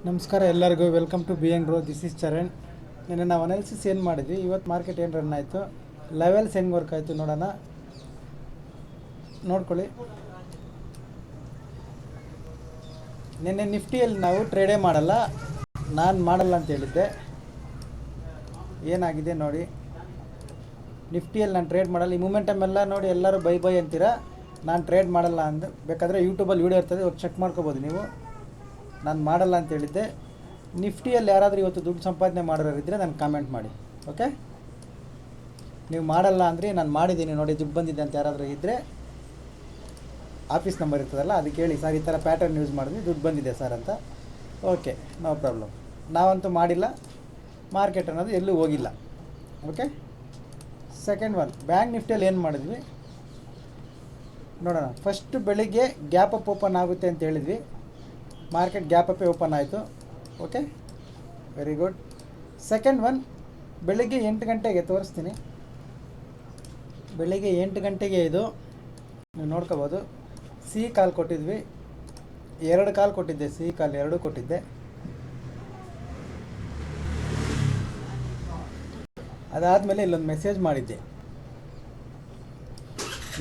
ನಮಸ್ಕಾರ ಎಲ್ಲರಿಗೂ welcome to BN Grow. This is Charan. ನಿನ್ನೆ ನಾವು ಅನಾಲಿಸಿಸ್ ಏನು ಮಾಡಿದ್ವಿ, ಇವತ್ತು ಮಾರ್ಕೆಟ್ ಏನು ರನ್ ಆಯಿತು, ಲೆವೆಲ್ಸ್ ಹೆಂಗೆ ವರ್ಕ್ ಆಯಿತು ನೋಡೋಣ. ನೋಡ್ಕೊಳ್ಳಿ. ನಿನ್ನೆ ನಿಫ್ಟಿಯಲ್ಲಿ ನಾವು ಟ್ರೇಡೇ ಮಾಡಲ್ಲ, ನಾನು ಮಾಡಲ್ಲ ಅಂತ ಹೇಳಿದ್ದೆ. ಏನಾಗಿದೆ ನೋಡಿ, ನಿಫ್ಟಿಯಲ್ಲಿ ನಾನು ಟ್ರೇಡ್ ಮಾಡಲ್ಲ. ಈ ಮೂಮೆಂಟಮ್ ಎಲ್ಲ ನೋಡಿ ಎಲ್ಲರೂ ಬೈ ಅಂತೀರಾ. ನಾನು ಟ್ರೇಡ್ ಮಾಡಲ್ಲ ಅಂದು ಬೇಕಾದರೆ ಯೂಟ್ಯೂಬಲ್ಲಿ ವೀಡಿಯೋ ಇರ್ತದೆ, ಇವಾಗ ಚೆಕ್ ಮಾಡ್ಕೋಬೋದು ನೀವು. ನಾನು ಮಾಡಲ್ಲ ಅಂತ ಹೇಳಿದ್ದೆ. ನಿಫ್ಟಿಯಲ್ಲಿ ಯಾರಾದರೂ ಇವತ್ತು ದುಡ್ಡು ಸಂಪಾದನೆ ಮಾಡೋರಿದ್ದರೆ ನಾನು ಕಾಮೆಂಟ್ ಮಾಡಿ, ಓಕೆ. ನೀವು ಮಾಡಲ್ಲ ಅಂದರೆ ನಾನು ಮಾಡಿದ್ದೀನಿ ನೋಡಿ ದುಡ್ಡು ಬಂದಿದೆ ಅಂತ ಯಾರಾದರೂ ಇದ್ದರೆ ಆಫೀಸ್ ನಂಬರ್ ಇರ್ತದಲ್ಲ ಅದಕ್ಕೆ ಹೇಳಿ, ಸರ್ ಈ ಥರ ಪ್ಯಾಟರ್ನ್ ಯೂಸ್ ಮಾಡಿದ್ವಿ ದುಡ್ಡು ಬಂದಿದೆ ಸರ್ ಅಂತ. Okay, no problem. ನಾವಂತೂ ಮಾಡಿಲ್ಲ, ಮಾರ್ಕೆಟ್ ಅನ್ನೋದು ಎಲ್ಲೂ ಹೋಗಿಲ್ಲ, ಓಕೆ. ಸೆಕೆಂಡ್ ಒನ್, ಬ್ಯಾಂಕ್ ನಿಫ್ಟಿಯಲ್ಲಿ ಏನು ಮಾಡಿದ್ವಿ ನೋಡೋಣ. ಫಸ್ಟು ಬೆಳಿಗ್ಗೆ ಗ್ಯಾಪ್ ಅಪ್ ಓಪನ್ ಆಗುತ್ತೆ ಅಂತ ಹೇಳಿದ್ವಿ. ಮಾರ್ಕೆಟ್ ಗ್ಯಾಪ್ ಅಪ್ಪೇ ಓಪನ್ ಆಯಿತು, okay, very good. Second one, ಬೆಳಿಗ್ಗೆ 8 ಗಂಟೆಗೆ ತೋರಿಸ್ತೀನಿ. ಬೆಳಿಗ್ಗೆ 8 ಗಂಟೆಗೆ ಇದು ನೀವು ನೋಡ್ಕೋಬೋದು. ಸಿ ಕಾಲ್ ಕೊಟ್ಟಿದ್ವಿ, 2 ಕಾಲ್ ಕೊಟ್ಟಿದ್ದೆ, ಸಿ ಕಾಲ್ 2 ಕೊಟ್ಟಿದ್ದೆ. ಅದಾದಮೇಲೆ ಇಲ್ಲೊಂದು ಮೆಸೇಜ್ ಮಾಡಿದ್ದೆ.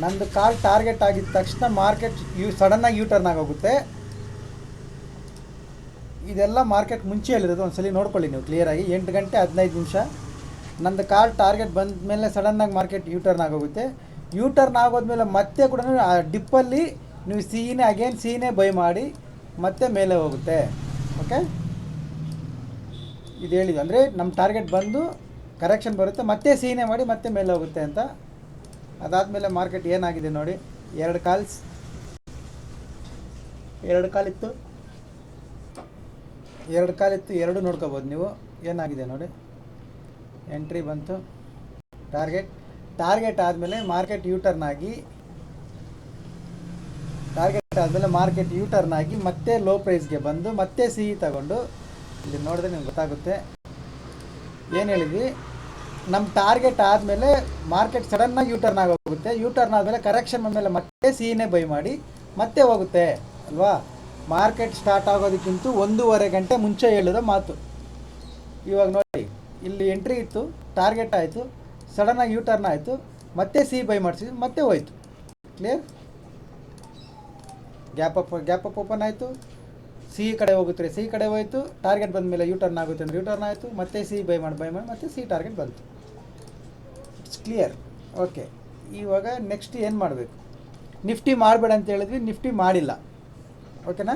ನಂದು ಕಾಲ್ ಟಾರ್ಗೆಟ್ ಆಗಿದ ತಕ್ಷಣ ಮಾರ್ಕೆಟ್ ಸಡನ್ನಾಗಿ ಯೂಟರ್ನ್ ಆಗೋಗುತ್ತೆ. ಇದೆಲ್ಲ ಮಾರ್ಕೆಟ್ ಮುಂಚೆಯಲ್ಲಿರೋದು, ಒಂದ್ಸಲಿ ನೋಡ್ಕೊಳ್ಳಿ ನೀವು ಕ್ಲಿಯರಾಗಿ. 8 ಗಂಟೆ 15 ನಿಮಿಷ ನಂದು ಕಾಲ್ ಟಾರ್ಗೆಟ್ ಬಂದ ಮೇಲೆ ಸಡನ್ನಾಗಿ ಮಾರ್ಕೆಟ್ ಯೂಟರ್ನ್ ಆಗೋಗುತ್ತೆ. ಯೂಟರ್ನ್ ಆಗೋದ್ಮೇಲೆ ಮತ್ತೆ ಕೂಡ ಆ ಡಿಪ್ಪಲ್ಲಿ ನೀವು ಸೀನೇ ಬೈ ಮಾಡಿ ಮತ್ತೆ ಮೇಲೆ ಹೋಗುತ್ತೆ, ಓಕೆ. ಇದು ಹೇಳಿದ್ವಿ ಅಂದರೆ ನಮ್ಮ ಟಾರ್ಗೆಟ್ ಬಂದು ಕರೆಕ್ಷನ್ ಬರುತ್ತೆ, ಮತ್ತೆ ಸೀನೇ ಮಾಡಿ ಮತ್ತೆ ಮೇಲೆ ಹೋಗುತ್ತೆ ಅಂತ. ಅದಾದಮೇಲೆ ಮಾರ್ಕೆಟ್ ಏನಾಗಿದೆ ನೋಡಿ, 2 ಕಾಲಿತ್ತು, 2 ಕಾಲಿತ್ತು, 2 ನೋಡ್ಕೋಬೋದು ನೀವು. ಏನಾಗಿದೆ ನೋಡಿ, ಎಂಟ್ರಿ ಬಂತು, ಟಾರ್ಗೆಟ್ ಆದಮೇಲೆ ಮಾರ್ಕೆಟ್ ಯೂಟರ್ನ್ ಆಗಿ ಮತ್ತೆ ಲೋ ಪ್ರೈಸ್ಗೆ ಬಂದು ಮತ್ತೆ ತಗೊಂಡು ಇಲ್ಲಿ ನೋಡಿದ್ರೆ ನಿಮ್ಗೆ ಗೊತ್ತಾಗುತ್ತೆ. ಏನು ಹೇಳಿದ್ವಿ, ನಮ್ಮ ಟಾರ್ಗೆಟ್ ಆದಮೇಲೆ ಮಾರ್ಕೆಟ್ ಸಡನ್ನಾಗಿ ಯೂಟರ್ನ್ ಆಗೋಗುತ್ತೆ. ಯೂಟರ್ನ್ ಆದಮೇಲೆ ಕರೆಕ್ಷನ್ ಆದಮೇಲೆ ಮತ್ತೆ ಸಿನೇ ಬೈ ಮಾಡಿ ಮತ್ತೆ ಹೋಗುತ್ತೆ ಅಲ್ವಾ. ಮಾರ್ಕೆಟ್ ಸ್ಟಾರ್ಟ್ ಆಗೋದಕ್ಕಿಂತ 1.5 ಗಂಟೆ ಮುಂಚೆ ಹೇಳಿರೋ ಮಾತು. ಇವಾಗ ನೋಡಿ, ಇಲ್ಲಿ ಎಂಟ್ರಿ ಇತ್ತು, ಟಾರ್ಗೆಟ್ ಆಯಿತು, ಸಡನ್ನಾಗಿ ಯೂಟರ್ನ್ ಆಯಿತು, ಮತ್ತೆ ಬೈ ಮಾಡಿಸಿದ್ವಿ, ಮತ್ತೆ ಹೋಯ್ತು. ಕ್ಲಿಯರ್. ಗ್ಯಾಪ್ ಅಪ್ ಓಪನ್ ಆಯಿತು, ಸಿ ಕಡೆ ಹೋಗುತ್ತೆ, ಸಿ ಕಡೆ ಹೋಯಿತು, ಟಾರ್ಗೆಟ್ ಬಂದ ಮೇಲೆ ಯೂಟರ್ನ್ ಆಗುತ್ತೆ ಅಂದರೆ ಯೂಟರ್ನ್ ಆಯಿತು, ಮತ್ತೆ ಬೈ ಮಾಡಿ ಮತ್ತೆ ಟಾರ್ಗೆಟ್ ಬಂತು. It's clear, okay. ಇವಾಗ ನೆಕ್ಸ್ಟ್ ಏನು ಮಾಡಬೇಕು, ನಿಫ್ಟಿ ಮಾಡಬೇಡ ಅಂತ ಹೇಳಿದ್ವಿ, ನಿಫ್ಟಿ ಮಾಡಿಲ್ಲ, ಓಕೆನಾ.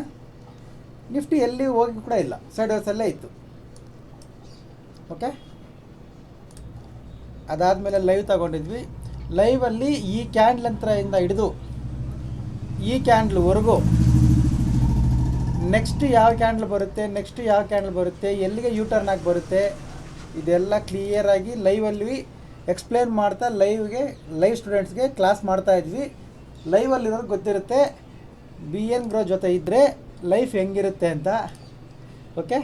ನಿಫ್ಟಿ ಎಲ್ಲಿ ಹೋಗಿ ಕೂಡ ಇಲ್ಲ, ಸೈಡ್ ವೇಸಲ್ಲೇ ಇತ್ತು, ಓಕೆ. ಅದಾದಮೇಲೆ ಲೈವ್ ತಗೊಂಡಿದ್ವಿ. ಲೈವಲ್ಲಿ ಈ ಕ್ಯಾಂಡ್ಲ್ ಅಂತರದಿಂದ ಹಿಡಿದು ಈ ಕ್ಯಾಂಡ್ಲ್ವರೆಗೂ ನೆಕ್ಸ್ಟ್ ಯಾವ ಕ್ಯಾಂಡ್ಲ್ ಬರುತ್ತೆ, ಎಲ್ಲಿಗೆ ಯೂಟರ್ನ್ ಆಗಿ ಬರುತ್ತೆ, ಇದೆಲ್ಲ ಕ್ಲಿಯರಾಗಿ ಲೈವಲ್ಲಿ ಎಕ್ಸ್ಪ್ಲೇನ್ ಮಾಡ್ತಾ ಲೈವ್ ಸ್ಟೂಡೆಂಟ್ಸ್ಗೆ ಕ್ಲಾಸ್ ಮಾಡ್ತಾಯಿದ್ವಿ. ಲೈವಲ್ಲಿರೋದು ಗೊತ್ತಿರುತ್ತೆ, BN Grow ಜೊತೆ ಇದ್ದರೆ ಲೈಫ್ ಹೆಂಗಿರುತ್ತೆ ಅಂತ, ಓಕೆ.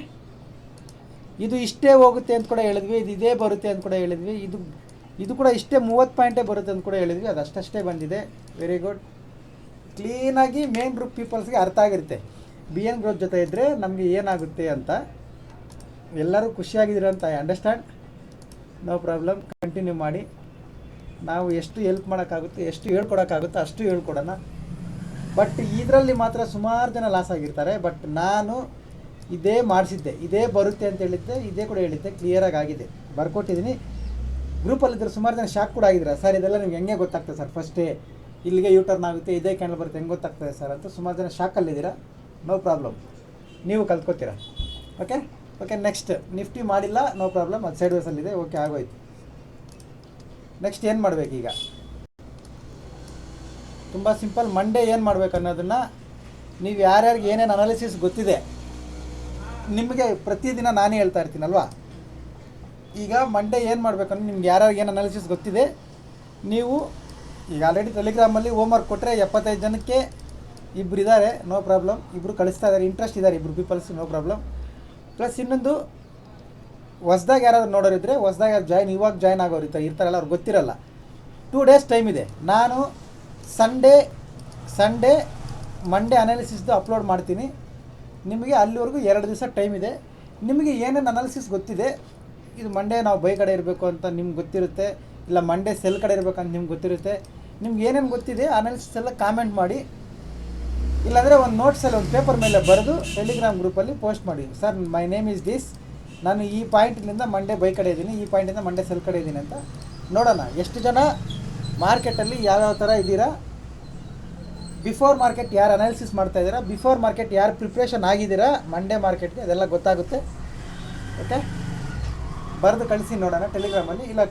ಇದು ಇಷ್ಟೇ ಹೋಗುತ್ತೆ ಅಂತ ಕೂಡ ಹೇಳಿದ್ವಿ, ಇದು ಇದೇ ಬರುತ್ತೆ ಅಂತ ಕೂಡ ಹೇಳಿದ್ವಿ, ಇದು ಕೂಡ ಇಷ್ಟೇ 30 ಪಾಯಿಂಟೇ ಬರುತ್ತೆ ಅಂತ ಕೂಡ ಹೇಳಿದ್ವಿ. ಅದು ಅಷ್ಟೇ ಬಂದಿದೆ, ವೆರಿ ಗುಡ್. ಕ್ಲೀನಾಗಿ ಮೇನ್ ಗ್ರೂಪ್ ಪೀಪಲ್ಸ್ಗೆ ಅರ್ಥ ಆಗಿರುತ್ತೆ BN Grow ಜೊತೆ ಇದ್ದರೆ ನಮಗೆ ಏನಾಗುತ್ತೆ ಅಂತ. ಎಲ್ಲರೂ ಖುಷಿಯಾಗಿದ್ದೀರ ಅಂತ I understand, no problem, continue ಮಾಡಿ. ನಾವು ಎಷ್ಟು ಹೆಲ್ಪ್ ಮಾಡೋಕ್ಕಾಗುತ್ತೆ, ಎಷ್ಟು ಹೇಳ್ಕೊಡೋಕ್ಕಾಗುತ್ತೋ ಅಷ್ಟು ಹೇಳ್ಕೊಡೋಣ. ಬಟ್ ಇದರಲ್ಲಿ ಮಾತ್ರ ಸುಮಾರು ಜನ ಲಾಸ್ ಆಗಿರ್ತಾರೆ. ಬಟ್ ನಾನು ಇದೇ ಮಾಡಿಸಿದ್ದೆ, ಇದೇ ಬರುತ್ತೆ ಅಂತ ಹೇಳಿದ್ದೆ, ಇದೇ ಕೂಡ ಹೇಳಿದ್ದೆ, ಕ್ಲಿಯರಾಗಿ ಆಗಿದೆ, ಬರ್ಕೊಟ್ಟಿದ್ದೀನಿ. ಗ್ರೂಪಲ್ಲಿದ್ದರೆ ಸುಮಾರು ಜನ ಶಾಕ್ ಕೂಡ ಆಗಿದ್ದೀರಾ, ಸರ್ ಇದೆಲ್ಲ ನಿಮ್ಗೆ ಹೆಂಗೆ ಗೊತ್ತಾಗ್ತದೆ ಸರ್, ಫಸ್ಟೇ ಇಲ್ಲಿಗೆ ಯೂಟರ್ನ್ ಆಗುತ್ತೆ, ಇದೇ ಕ್ಯಾಂಡಲ್ ಬರುತ್ತೆ, ಹೆಂಗೆ ಗೊತ್ತಾಗ್ತದೆ ಸರ್ ಅಂತ ಸುಮಾರು ಜನ ಶಾಕಲ್ಲಿದ್ದೀರಾ. ನೋ ಪ್ರಾಬ್ಲಮ್, ನೀವು ಕಲ್ತ್ಕೋತೀರಾ, ಓಕೆ. ನೆಕ್ಸ್ಟ್ ನಿಫ್ಟಿ ಮಾಡಿಲ್ಲ, ನೋ ಪ್ರಾಬ್ಲಮ್, ಅದು ಸೈಡ್ ವೇಸಲ್ಲಿದೆ, ಓಕೆ, ಆಗೋಯ್ತು. ನೆಕ್ಸ್ಟ್ ಏನು ಮಾಡಬೇಕು ಈಗ, ತುಂಬ ಸಿಂಪಲ್. ಮಂಡೇ ಏನು ಮಾಡಬೇಕು ಅನ್ನೋದನ್ನು ನೀವು ಯಾರ್ಯಾರಿಗೆ ಏನೇನು ಅನಾಲಿಸಿಸ್ ಗೊತ್ತಿದೆ ನಿಮಗೆ ಪ್ರತಿದಿನ ನಾನೇ ಹೇಳ್ತಾ ಇರ್ತೀನಲ್ವಾ. ಈಗ ಮಂಡೇ ಏನು ಮಾಡಬೇಕಂದ್ರೆ ನಿಮ್ಗೆ ಯಾರ್ಯಾರಿಗೆ ಏನು ಅನಾಲಿಸಿಸ್ ಗೊತ್ತಿದೆ, ನೀವು ಈಗ ಆಲ್ರೆಡಿ ಟೆಲಿಗ್ರಾಮಲ್ಲಿ ಹೋಮ್ವರ್ಕ್ ಕೊಟ್ಟರೆ 75 ಜನಕ್ಕೆ 2 ಇದ್ದಾರೆ, ನೋ ಪ್ರಾಬ್ಲಮ್. 2 ಕಳಿಸ್ತಾ ಇದ್ದಾರೆ, ಇಂಟ್ರೆಸ್ಟ್ ಇದ್ದಾರೆ 2 ಪೀಪಲ್ಸ್, ನೋ ಪ್ರಾಬ್ಲಮ್. ಪ್ಲಸ್ ಇನ್ನೊಂದು ಹೊಸ್ದಾಗಿ ಯಾರಾದ್ರು ನೋಡೋರಿದ್ದರೆ, ಇವಾಗ ಜಾಯ್ನ್ ಆಗೋರು ಇರ್ತಾರಲ್ಲ, ಅವ್ರಿಗೆ ಗೊತ್ತಿರಲ್ಲ. 2 ಡೇಸ್ ಟೈಮ್ ಇದೆ. ನಾನು ಸಂಡೇ ಮಂಡೇ ಅನಾಲಿಸಿಸ್ದು ಅಪ್ಲೋಡ್ ಮಾಡ್ತೀನಿ. ನಿಮಗೆ ಅಲ್ಲಿವರೆಗೂ 2 ದಿವಸ ಟೈಮ್ ಇದೆ. ನಿಮಗೆ ಏನೇನು ಅನಾಲಿಸಿಸ್ ಗೊತ್ತಿದೆ, ಇದು ಮಂಡೇ ನಾವು ಬೈ ಕಡೆ ಇರಬೇಕು ಅಂತ ನಿಮ್ಗೆ ಗೊತ್ತಿರುತ್ತೆ, ಇಲ್ಲ ಮಂಡೇ ಸೆಲ್ ಕಡೆ ಇರಬೇಕಂತ ನಿಮ್ಗೆ ಗೊತ್ತಿರುತ್ತೆ. ನಿಮ್ಗೆ ಏನೇನು ಗೊತ್ತಿದೆ ಅನಾಲಿಸಿಸ್ ಎಲ್ಲ ಕಾಮೆಂಟ್ ಮಾಡಿ, ಇಲ್ಲಾಂದರೆ ಒಂದು ನೋಟ್ಸಲ್ಲಿ ಒಂದು ಪೇಪರ್ ಮೇಲೆ ಬರೆದು ಟೆಲಿಗ್ರಾಮ್ ಗ್ರೂಪಲ್ಲಿ ಪೋಸ್ಟ್ ಮಾಡಿ. Sir my name is this, ನಾನು ಈ ಪಾಯಿಂಟಿನಿಂದ ಮಂಡೇ ಬೈ ಕಡೆ ಇದ್ದೀನಿ, ಈ ಪಾಯಿಂಟಿಂದ ಮಂಡೇ ಸೆಲ್ ಕಡೆ ಇದ್ದೀನಿ ಅಂತ ನೋಡೋಣ. ಎಷ್ಟು ಜನ ಮಾರ್ಕೆಟಲ್ಲಿ ಯಾವ್ಯಾವ ಥರ ಇದ್ದೀರಾ, ಬಿಫೋರ್ ಮಾರ್ಕೆಟ್ ಯಾರು ಅನಾಲಿಸಿಸ್ ಮಾಡ್ತಾಯಿದ್ದೀರಾ, ಬಿಫೋರ್ ಮಾರ್ಕೆಟ್ ಯಾರು ಪ್ರಿಪ್ರೇಷನ್ ಆಗಿದ್ದೀರಾ ಮಂಡೇ ಮಾರ್ಕೆಟ್ಗೆ, ಅದೆಲ್ಲ ಗೊತ್ತಾಗುತ್ತೆ. ಓಕೆ, ಬರೆದು ಕಳಿಸಿ ನೋಡೋಣ ಟೆಲಿಗ್ರಾಮಲ್ಲಿ. ಇಲ್ಲ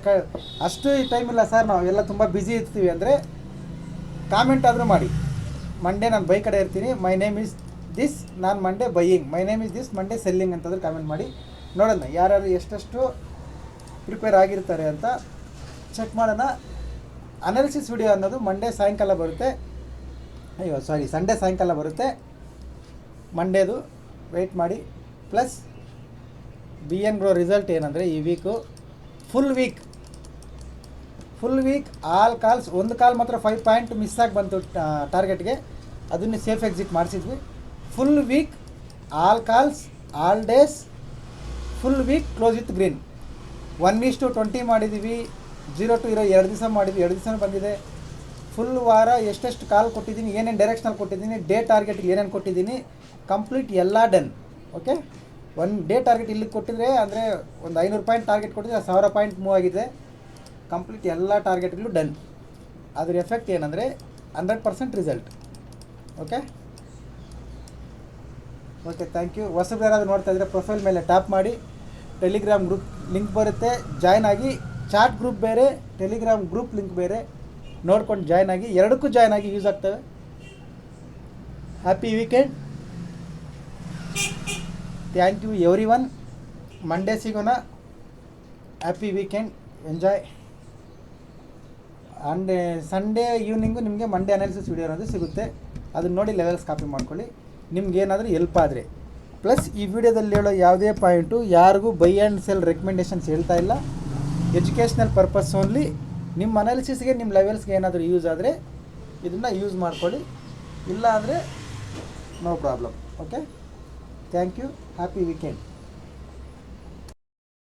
ಅಷ್ಟು ಟೈಮ್ ಇಲ್ಲ ಸರ್, ನಾವು ಎಲ್ಲ ತುಂಬ ಬ್ಯುಸಿ ಇರ್ತೀವಿ ಅಂದರೆ ಕಾಮೆಂಟ್ ಆದರೂ ಮಾಡಿ. ಮಂಡೇ ನಾನು ಬೈ ಕಡೆ ಇರ್ತೀನಿ, ಮೈ ನೇಮ್ ಈಸ್ ದಿಸ್, ನಾನು Monday buying, my name is this, Monday selling ಅಂತಂದ್ರೆ ಕಾಮೆಂಟ್ ಮಾಡಿ ನೋಡೋಣ ಯಾರ್ಯಾರು ಎಷ್ಟೆಷ್ಟು ಪ್ರಿಪೇರ್ ಆಗಿರ್ತಾರೆ ಅಂತ ಚೆಕ್ ಮಾಡೋಣ. ಅನಾಲಿಸಿಸ್ ವಿಡಿಯೋ ಅನ್ನೋದು ಮಂಡೇ ಸಾಯಂಕಾಲ ಬರುತ್ತೆ, ಸಂಡೇ ಸಾಯಂಕಾಲ ಬರುತ್ತೆ. ಮಂಡೇದು ವೆಯ್ಟ್ ಮಾಡಿ. ಪ್ಲಸ್ BN Grow ರಿಸಲ್ಟ್ ಏನಂದರೆ ಈ week full week all calls, ಒಂದು ಕಾಲ್ ಮಾತ್ರ 5 ಪಾಯಿಂಟ್ ಮಿಸ್ ಆಗಿ ಬಂತು ಟಾರ್ಗೆಟ್ಗೆ, ಅದನ್ನು ಸೇಫ್ ಎಕ್ಸಿಟ್ ಮಾಡಿಸಿದ್ವಿ. Full week all calls, all days, full week close with green. 1:20 ಮಾಡಿದ್ದೀವಿ, 0 to 2 ದಿವಸ ಮಾಡಿದ್ವಿ, 2 ದಿವಸ ಬಂದಿದೆ. ಫುಲ್ ವಾರ ಎಷ್ಟೆಷ್ಟು ಕಾಲ್ ಕೊಟ್ಟಿದ್ದೀನಿ, ಏನೇನು ಡೈರೆಕ್ಷನಲ್ಲಿ ಕೊಟ್ಟಿದ್ದೀನಿ, ಡೇ ಟಾರ್ಗೆಟ್ಗೆ ಏನೇನು ಕೊಟ್ಟಿದ್ದೀನಿ, ಕಂಪ್ಲೀಟ್ ಎಲ್ಲ ಡನ್. ಓಕೆ, ಒಂದು ಡೇ ಟಾರ್ಗೆಟ್ ಇಲ್ಲಿಗೆ ಕೊಟ್ಟಿದ್ರೆ ಅಂದರೆ ಒಂದು 500 ಪಾಯಿಂಟ್ ಟಾರ್ಗೆಟ್ ಕೊಟ್ಟಿದ್ರೆ 1000 ಪಾಯಿಂಟ್ ಮೂವ್ ಆಗಿದೆ. ಕಂಪ್ಲೀಟ್ ಎಲ್ಲ ಟಾರ್ಗೆಟ್ಗಳು ಡನ್. ಅದ್ರ ಎಫೆಕ್ಟ್ ಏನಂದರೆ 100% ರಿಸಲ್ಟ್. Okay, thank you. ಹೊಸಬ್ರು ಯಾರಾದರೂ ನೋಡ್ತಾ ಇದ್ದರೆ ಪ್ರೊಫೈಲ್ ಮೇಲೆ ಟ್ಯಾಪ್ ಮಾಡಿ, ಟೆಲಿಗ್ರಾಮ್ ಗ್ರೂಪ್ ಲಿಂಕ್ ಬರುತ್ತೆ, ಜಾಯ್ನ್ ಆಗಿ. ಚಾಟ್ ಗ್ರೂಪ್ ಬೇರೆ, ಟೆಲಿಗ್ರಾಮ್ ಗ್ರೂಪ್ ಲಿಂಕ್ ಬೇರೆ, ನೋಡ್ಕೊಂಡು ಜಾಯ್ನ್ ಆಗಿ. ಎರಡಕ್ಕೂ ಜಾಯ್ನ್ ಆಗಿ ಯೂಸ್ ಆಗ್ತವೆ. Happy weekend, thank you every one ಸಿಗೋಣ. Happy weekend, enjoy. And Sunday evening ನಿಮಗೆ ಮಂಡೇ ಅನಾಲಿಸಿಸ್ ವಿಡಿಯೋ ಅನ್ನೋದು ಸಿಗುತ್ತೆ, ಅದನ್ನ ನೋಡಿ ಲೆವೆಲ್ಸ್ ಕಾಪಿ ಮಾಡ್ಕೊಳ್ಳಿ ನಿಮ್ಗೇನಾದರೂ ಎಲ್ಪ್ ಆದರೆ. ಪ್ಲಸ್ ಈ ವಿಡಿಯೋದಲ್ಲಿ ಹೇಳೋ ಯಾವುದೇ ಪಾಯಿಂಟು ಯಾರಿಗೂ ಬೈ ಆ್ಯಂಡ್ ಸೆಲ್ ರೆಕಮೆಂಡೇಷನ್ಸ್ ಹೇಳ್ತಾ ಇಲ್ಲ, ಎಜುಕೇಷ್ನಲ್ ಪರ್ಪಸ್ ಓನ್ಲಿ. ನಿಮ್ಮ ಅನಾಲಿಸಿಸ್ಗೆ, ನಿಮ್ಮ ಲೆವೆಲ್ಸ್ಗೆ ಏನಾದರೂ ಯೂಸ್ ಆದರೆ ಇದನ್ನು ಯೂಸ್ ಮಾಡ್ಕೊಳ್ಳಿ, ಇಲ್ಲ ಅಂದರೆ no problem. Okay, thank you, happy weekend.